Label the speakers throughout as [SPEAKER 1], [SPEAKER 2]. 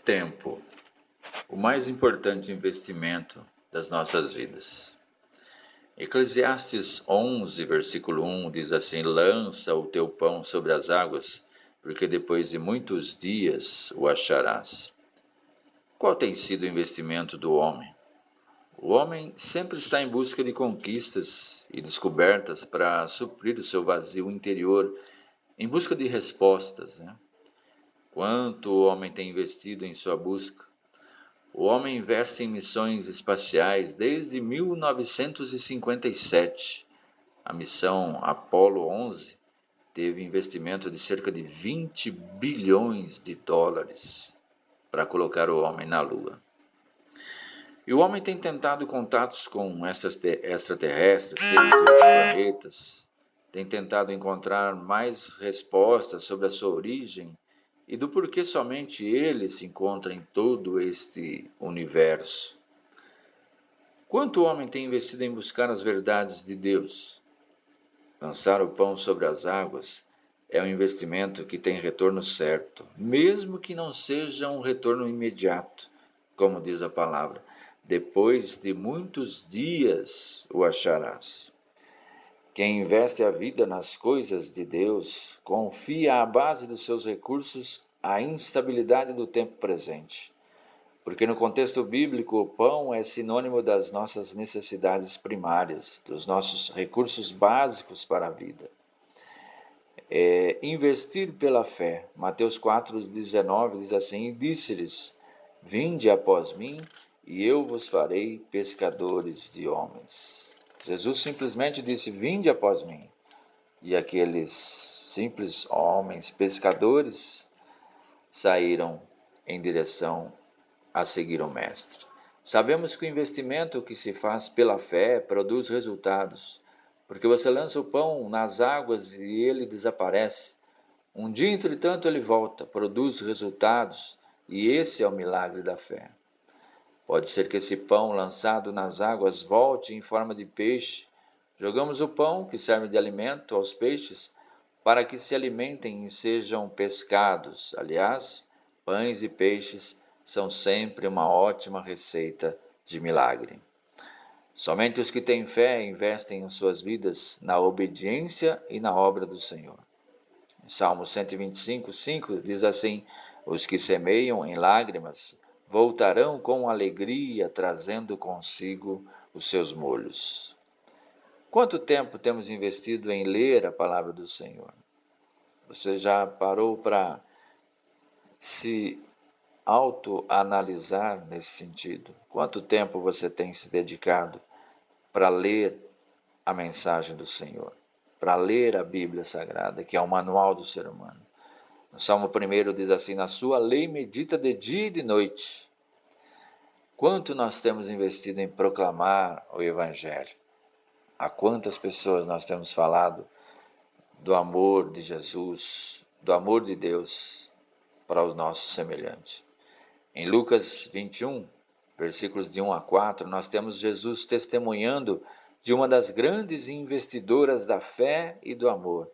[SPEAKER 1] Tempo, o mais importante investimento das nossas vidas. Eclesiastes 11, versículo 1 diz assim: lança o teu pão sobre as águas, porque depois de muitos dias o acharás. Qual tem sido o investimento do homem? O homem sempre está em busca de conquistas e descobertas para suprir o seu vazio interior, em busca de respostas, Quanto o homem tem investido em sua busca? O homem investe em missões espaciais desde 1957. A missão Apollo 11 teve investimento de cerca de 20 bilhões de dólares para colocar o homem na Lua. E o homem tem tentado contatos com extraterrestres, seres de outros planetas, tem tentado encontrar mais respostas sobre a sua origem e do porquê somente ele se encontra em todo este universo. Quanto o homem tem investido em buscar as verdades de Deus? Lançar o pão sobre as águas é um investimento que tem retorno certo, mesmo que não seja um retorno imediato, como diz a palavra. Depois de muitos dias o acharás. Quem investe a vida nas coisas de Deus confia à base dos seus recursos a instabilidade do tempo presente. Porque no contexto bíblico, o pão é sinônimo das nossas necessidades primárias, dos nossos recursos básicos para a vida. Investir pela fé. Mateus 4,19 diz assim: disse-lhes, vinde após mim, e eu vos farei pescadores de homens. Jesus simplesmente disse, vinde após mim. E aqueles simples homens pescadores saíram em direção a seguir o Mestre. Sabemos que o investimento que se faz pela fé produz resultados, porque você lança o pão nas águas e ele desaparece. Um dia, entretanto, ele volta, produz resultados, e esse é o milagre da fé. Pode ser que esse pão lançado nas águas volte em forma de peixe. Jogamos o pão, que serve de alimento aos peixes, para que se alimentem e sejam pescados. Aliás, pães e peixes são sempre uma ótima receita de milagre. Somente os que têm fé investem em suas vidas na obediência e na obra do Senhor. Salmo 125, 5 diz assim: os que semeiam em lágrimas voltarão com alegria, trazendo consigo os seus molhos. Quanto tempo temos investido em ler a palavra do Senhor? Você já parou para se autoanalisar nesse sentido? Quanto tempo você tem se dedicado para ler a mensagem do Senhor? Para ler a Bíblia Sagrada, que é o manual do ser humano. No Salmo 1 diz assim: na sua lei medita de dia e de noite. Quanto nós temos investido em proclamar o Evangelho? A quantas pessoas nós temos falado do amor de Jesus, do amor de Deus para o nosso semelhante? Em Lucas 21, versículos de 1 a 4, nós temos Jesus testemunhando de uma das grandes investidoras da fé e do amor,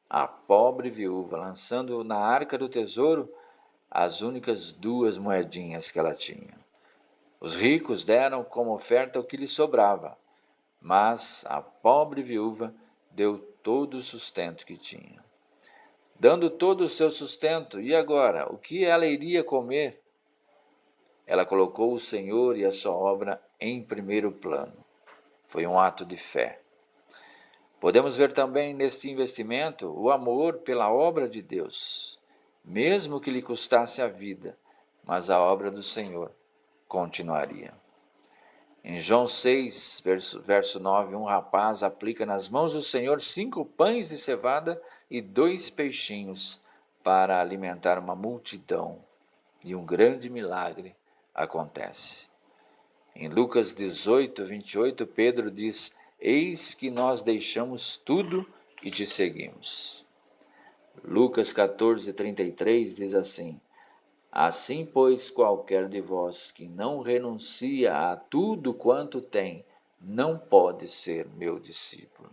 [SPEAKER 1] a pobre viúva, lançando na arca do tesouro as únicas 2 moedinhas que ela tinha. Os ricos deram como oferta o que lhe sobrava, mas a pobre viúva deu todo o sustento que tinha. Dando todo o seu sustento, e agora, o que ela iria comer? Ela colocou o Senhor e a sua obra em primeiro plano. Foi um ato de fé. Podemos ver também neste investimento o amor pela obra de Deus, mesmo que lhe custasse a vida, mas a obra do Senhor continuaria. Em João 6, verso 9, um rapaz aplica nas mãos do Senhor 5 pães de cevada e 2 peixinhos para alimentar uma multidão, e um grande milagre acontece. Em Lucas 18, 28, Pedro diz: eis que nós deixamos tudo e te seguimos. Lucas 14, 33 diz assim: assim, pois, qualquer de vós que não renuncia a tudo quanto tem, não pode ser meu discípulo.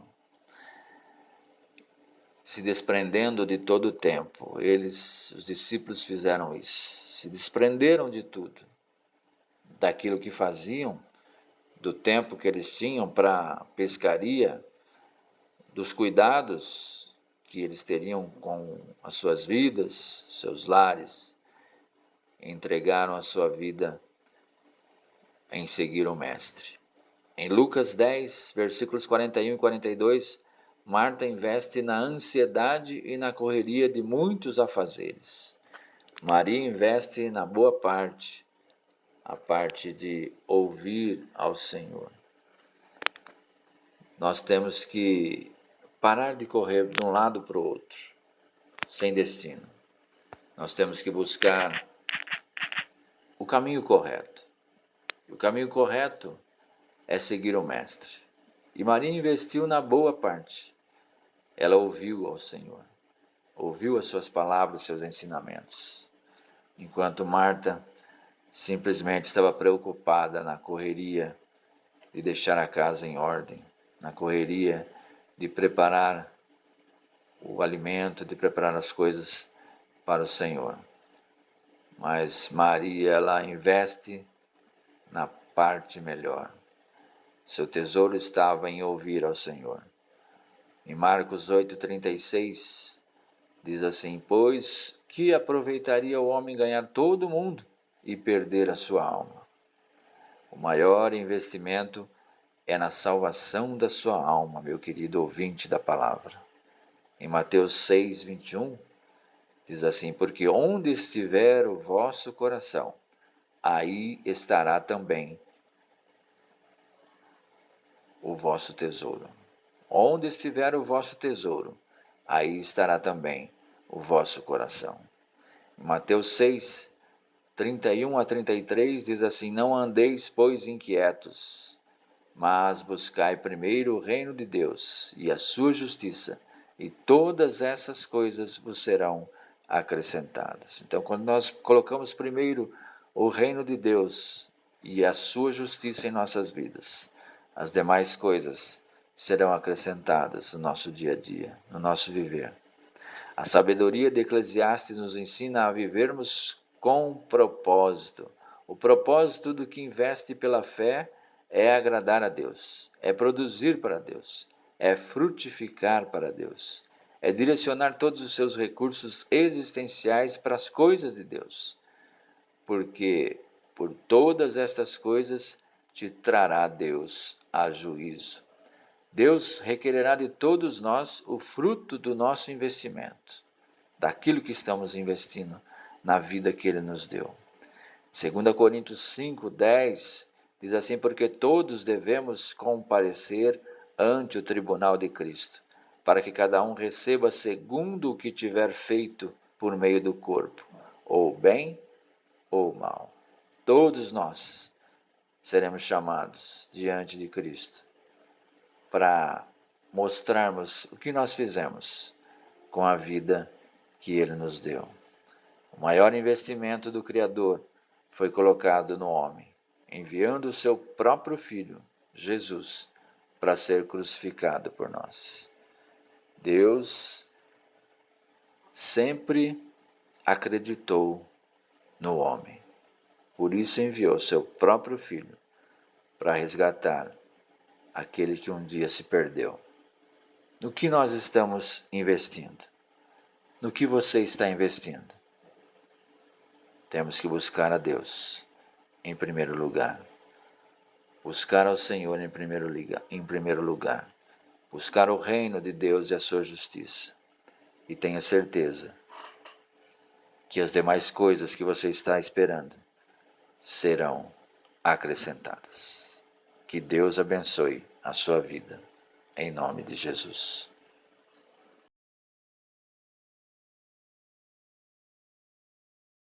[SPEAKER 1] Se desprendendo de todo o tempo, os discípulos fizeram isso. se desprenderam de tudo, daquilo que faziam, do tempo que eles tinham para pescaria, dos cuidados que eles teriam com as suas vidas, seus lares, entregaram a sua vida em seguir o Mestre. Em Lucas 10, versículos 41 e 42, Marta investe na ansiedade e na correria de muitos afazeres. Maria investe na boa parte, a parte de ouvir ao Senhor. Nós temos que parar de correr de um lado para o outro, sem destino. Nós temos que buscar o caminho correto. E o caminho correto é seguir o Mestre. E Maria investiu na boa parte. Ela ouviu ao Senhor, ouviu as suas palavras, seus ensinamentos. Enquanto Marta simplesmente estava preocupada na correria de deixar a casa em ordem, na correria de preparar o alimento, de preparar as coisas para o Senhor. Mas Maria, ela investe na parte melhor. Seu tesouro estava em ouvir ao Senhor. Em Marcos 8,36, diz assim: pois que aproveitaria o homem ganhar todo o mundo e perder a sua alma? O maior investimento é na salvação da sua alma, meu querido ouvinte da palavra. Em Mateus 6,21, diz assim: porque onde estiver o vosso coração, aí estará também o vosso tesouro. Onde estiver o vosso tesouro, aí estará também o vosso coração. Em Mateus 6, 31 a 33, diz assim: não andeis, pois, inquietos, mas buscai primeiro o reino de Deus e a sua justiça, e todas essas coisas vos serão acrescentadas. Então, quando nós colocamos primeiro o reino de Deus e a sua justiça em nossas vidas, as demais coisas serão acrescentadas no nosso dia a dia, no nosso viver. A sabedoria de Eclesiastes nos ensina a vivermos com propósito. O propósito do que investe pela fé é agradar a Deus, é produzir para Deus, é frutificar para Deus, é direcionar todos os seus recursos existenciais para as coisas de Deus, porque por todas estas coisas te trará Deus a juízo. Deus requererá de todos nós o fruto do nosso investimento, daquilo que estamos investindo na vida que Ele nos deu. 2 Coríntios 5:10 diz assim: porque todos devemos comparecer ante o tribunal de Cristo, para que cada um receba segundo o que tiver feito por meio do corpo, ou bem ou mal. Todos nós seremos chamados diante de Cristo para mostrarmos o que nós fizemos com a vida que Ele nos deu. O maior investimento do Criador foi colocado no homem, enviando o seu próprio Filho, Jesus, para ser crucificado por nós. Deus sempre acreditou no homem. Por isso enviou seu próprio Filho para resgatar aquele que um dia se perdeu. No que nós estamos investindo? No que você está investindo? Temos que buscar a Deus em primeiro lugar. Buscar ao Senhor em primeiro lugar. Buscar o reino de Deus e a sua justiça. E tenha certeza que as demais coisas que você está esperando serão acrescentadas. Que Deus abençoe a sua vida, em nome de Jesus.